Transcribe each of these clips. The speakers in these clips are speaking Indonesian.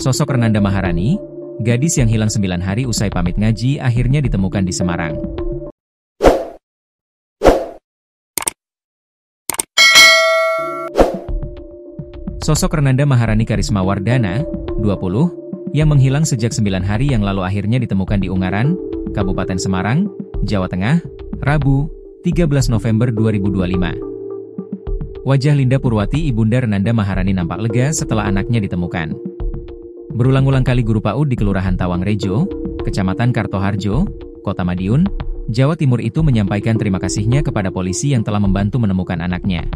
Sosok Renanda Maharani, gadis yang hilang 9 hari usai pamit ngaji akhirnya ditemukan di Semarang. Sosok Renanda Maharani Karisma Wardana, 20, yang menghilang sejak 9 hari yang lalu akhirnya ditemukan di Ungaran, Kabupaten Semarang, Jawa Tengah, Rabu, 13 November 2025. Wajah Linda Purwati ibunda Renanda Maharani nampak lega setelah anaknya ditemukan. Berulang-ulang kali guru PAUD di Kelurahan Tawangrejo, Kecamatan Kartoharjo, Kota Madiun, Jawa Timur itu menyampaikan terima kasihnya kepada polisi yang telah membantu menemukan anaknya.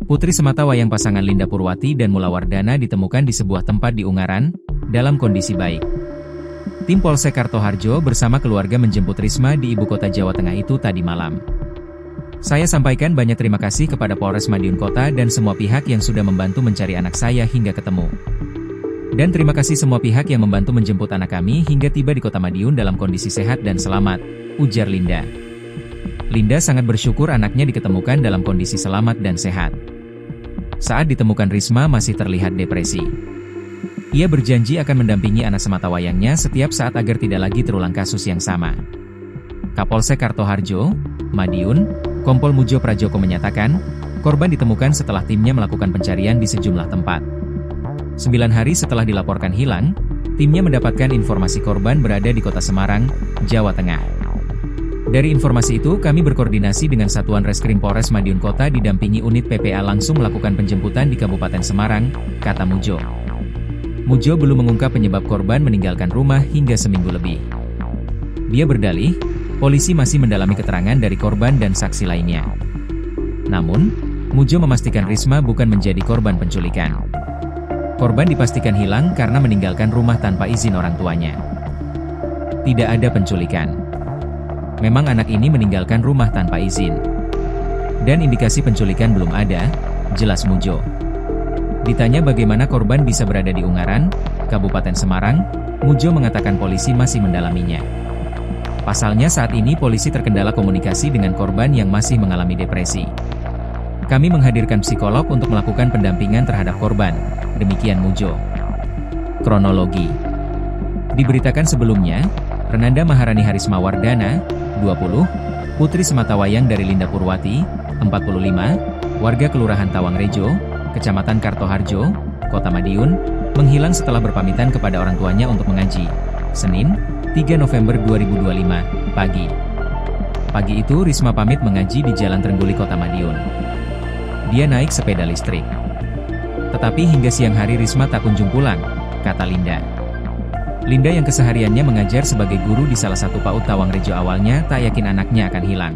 Putri sematawayang pasangan Linda Purwati dan Mula Wardana ditemukan di sebuah tempat di Ungaran, dalam kondisi baik. Tim Polsek Kartoharjo bersama keluarga menjemput Risma di ibu kota Jawa Tengah itu tadi malam. Saya sampaikan banyak terima kasih kepada Polres Madiun Kota dan semua pihak yang sudah membantu mencari anak saya hingga ketemu. Dan terima kasih semua pihak yang membantu menjemput anak kami hingga tiba di Kota Madiun dalam kondisi sehat dan selamat, ujar Linda. Linda sangat bersyukur anaknya diketemukan dalam kondisi selamat dan sehat. Saat ditemukan Risma masih terlihat depresi. Ia berjanji akan mendampingi anak sematawayangnya setiap saat agar tidak lagi terulang kasus yang sama. Kapolsek Kartoharjo, Madiun, Kompol Mujo Prajoko menyatakan, korban ditemukan setelah timnya melakukan pencarian di sejumlah tempat. 9 hari setelah dilaporkan hilang, timnya mendapatkan informasi korban berada di Kota Semarang, Jawa Tengah. Dari informasi itu, kami berkoordinasi dengan Satuan Reskrim Polres Madiun Kota didampingi unit PPA langsung melakukan penjemputan di Kabupaten Semarang, kata Mujo. Mujo belum mengungkap penyebab korban meninggalkan rumah hingga seminggu lebih. Dia berdalih, polisi masih mendalami keterangan dari korban dan saksi lainnya. Namun, Mujo memastikan Risma bukan menjadi korban penculikan. Korban dipastikan hilang karena meninggalkan rumah tanpa izin orang tuanya. Tidak ada penculikan. Memang anak ini meninggalkan rumah tanpa izin. Dan indikasi penculikan belum ada, jelas Mujo. Ditanya bagaimana korban bisa berada di Ungaran, Kabupaten Semarang, Mujo mengatakan polisi masih mendalaminya. Pasalnya saat ini polisi terkendala komunikasi dengan korban yang masih mengalami depresi. Kami menghadirkan psikolog untuk melakukan pendampingan terhadap korban, demikian Mujo. Kronologi. Diberitakan sebelumnya, Renanda Maharani Karisma Wardana, 20, putri sematawayang dari Linda Purwati, 45, warga Kelurahan Tawangrejo, Kecamatan Kartoharjo, Kota Madiun, menghilang setelah berpamitan kepada orang tuanya untuk mengaji. Senin, 3 November 2025, pagi. Pagi itu Risma pamit mengaji di Jalan Trengguli Kota Madiun. Dia naik sepeda listrik. Tetapi hingga siang hari Risma tak kunjung pulang, kata Linda. Linda yang kesehariannya mengajar sebagai guru di salah satu PAUD Tawangrejo awalnya tak yakin anaknya akan hilang.